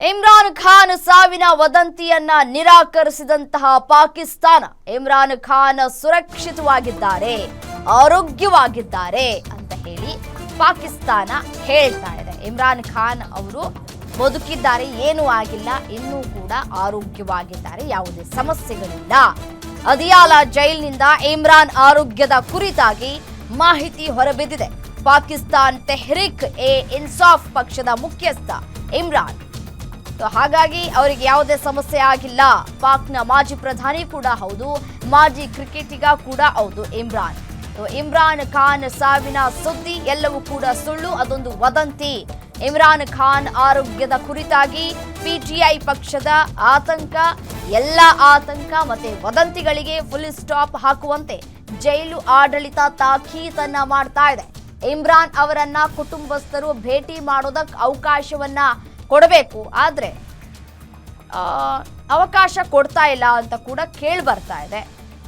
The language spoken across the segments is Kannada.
ಇಮ್ರಾನ್ ಖಾನ್ ಸಾವಿನ ವದಂತಿಯನ್ನ ನಿರಾಕರಿಸಿದಂತಹ ಪಾಕಿಸ್ತಾನ ಇಮ್ರಾನ್ ಖಾನ್ ಸುರಕ್ಷಿತವಾಗಿದ್ದಾರೆ, ಆರೋಗ್ಯವಾಗಿದ್ದಾರೆ ಅಂತ ಹೇಳಿ ಪಾಕಿಸ್ತಾನ ಹೇಳ್ತಾ ಇದೆ. ಇಮ್ರಾನ್ ಖಾನ್ ಅವರು ಬದುಕಿದ್ದಾರೆ, ಏನೂ ಆಗಿಲ್ಲ, ಇನ್ನೂ ಕೂಡ ಆರೋಗ್ಯವಾಗಿದ್ದಾರೆ, ಯಾವುದೇ ಸಮಸ್ಯೆಗಳಿಲ್ಲ. ಅದಿಯಾಲ ಜೈಲಿನಿಂದ ಇಮ್ರಾನ್ ಆರೋಗ್ಯದ ಕುರಿತಾಗಿ ಮಾಹಿತಿ ಹೊರಬಿದ್ದಿದೆ. ಪಾಕಿಸ್ತಾನ್ ತೆಹ್ರಿಕ್ ಎ ಇನ್ಸಾಫ್ ಪಕ್ಷದ ಮುಖ್ಯಸ್ಥ ಇಮ್ರಾನ್, ಹಾಗಾಗಿ ಅವರಿಗೆ ಯಾವುದೇ ಸಮಸ್ಯೆ ಆಗಿಲ್ಲ. ಪಾಕ್ನ ಮಾಜಿ ಪ್ರಧಾನಿ ಕೂಡ ಹೌದು, ಮಾಜಿ ಕ್ರಿಕೆಟಿಗ ಕೂಡ ಹೌದು ಇಮ್ರಾನ್. ಇಮ್ರಾನ್ ಖಾನ್ ಸಾವಿನ ಸುದ್ದಿ ಎಲ್ಲವೂ ಕೂಡ ಸುಳ್ಳು, ಅದೊಂದು ವದಂತಿ. ಇಮ್ರಾನ್ ಖಾನ್ ಆರೋಗ್ಯದ ಕುರಿತಾಗಿ ಪಿಟಿಐ ಪಕ್ಷದ ಆತಂಕ, ಎಲ್ಲ ಆತಂಕ ಮತ್ತೆ ವದಂತಿಗಳಿಗೆ ಫುಲ್ ಸ್ಟಾಪ್ ಹಾಕುವಂತೆ ಜೈಲು ಆಡಳಿತ ತಾಕೀತನ್ನ ಮಾಡ್ತಾ ಇದೆ. ಇಮ್ರಾನ್ ಅವರನ್ನ ಕುಟುಂಬಸ್ಥರು ಭೇಟಿ ಮಾಡೋದಕ್ಕೆ ಅವಕಾಶವನ್ನ ಕೊಡಬೇಕು, ಆದ್ರೆ ಅವಕಾಶ ಕೊಡ್ತಾ ಇಲ್ಲ ಅಂತ ಕೂಡ ಕೇಳಿ ಬರ್ತಾ ಇದೆ.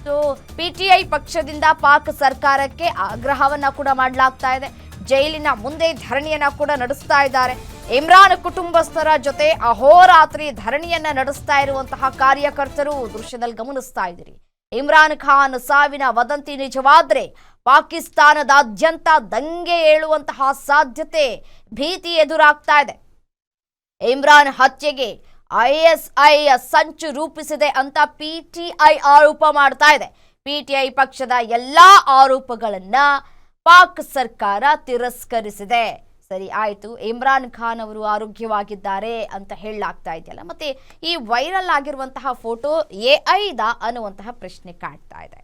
ಸೊ ಪಿಟಿಐ ಪಕ್ಷದಿಂದ ಪಾಕ್ ಸರ್ಕಾರಕ್ಕೆ ಆಗ್ರಹವನ್ನ ಕೂಡ ಮಾಡಲಾಗ್ತಾ ಇದೆ. ಜೈಲಿನ ಮುಂದೆ ಧರಣಿಯನ್ನ ಕೂಡ ನಡೆಸ್ತಾ ಇದ್ದಾರೆ. ಇಮ್ರಾನ್ ಕುಟುಂಬಸ್ಥರ ಜೊತೆ ಅಹೋರಾತ್ರಿ ಧರಣಿಯನ್ನ ನಡೆಸ್ತಾ ಇರುವಂತಹ ಕಾರ್ಯಕರ್ತರು ದೃಶ್ಯದಲ್ಲಿ ಗಮನಿಸ್ತಾ ಇದ್ದೀರಿ. ಇಮ್ರಾನ್ ಖಾನ್ ಸಾವಿನ ವದಂತಿ ನಿಜವಾದ್ರೆ ಪಾಕಿಸ್ತಾನದಾದ್ಯಂತ ದಂಗೆ ಏಳುವಂತಹ ಸಾಧ್ಯತೆ, ಭೀತಿ ಎದುರಾಗ್ತಾ ಇದೆ. ಇಮ್ರಾನ್ ಹತ್ಯೆಗೆ ಐಎಸ್ಐ ಸಂಚು ರೂಪಿಸಿದೆ ಅಂತ ಪಿಟಿಐ ಆರೋಪ ಮಾಡ್ತಾ ಇದೆ. ಪಿಟಿಐ ಪಕ್ಷದ ಎಲ್ಲಾ ಆರೋಪಗಳನ್ನ ಪಾಕ್ ಸರ್ಕಾರ ತಿರಸ್ಕರಿಸಿದೆ. ಸರಿ ಆಯ್ತು, ಇಮ್ರಾನ್ ಖಾನ್ ಅವರು ಆರೋಗ್ಯವಾಗಿದ್ದಾರೆ ಅಂತ ಹೇಳಲಾಗ್ತಾ ಇದೆಯಲ್ಲ, ಮತ್ತೆ ಈ ವೈರಲ್ ಆಗಿರುವಂತಹ ಫೋಟೋ ಎಐದ ಅನ್ನುವಂತಹ ಪ್ರಶ್ನೆ ಕಾಡ್ತಾ ಇದೆ.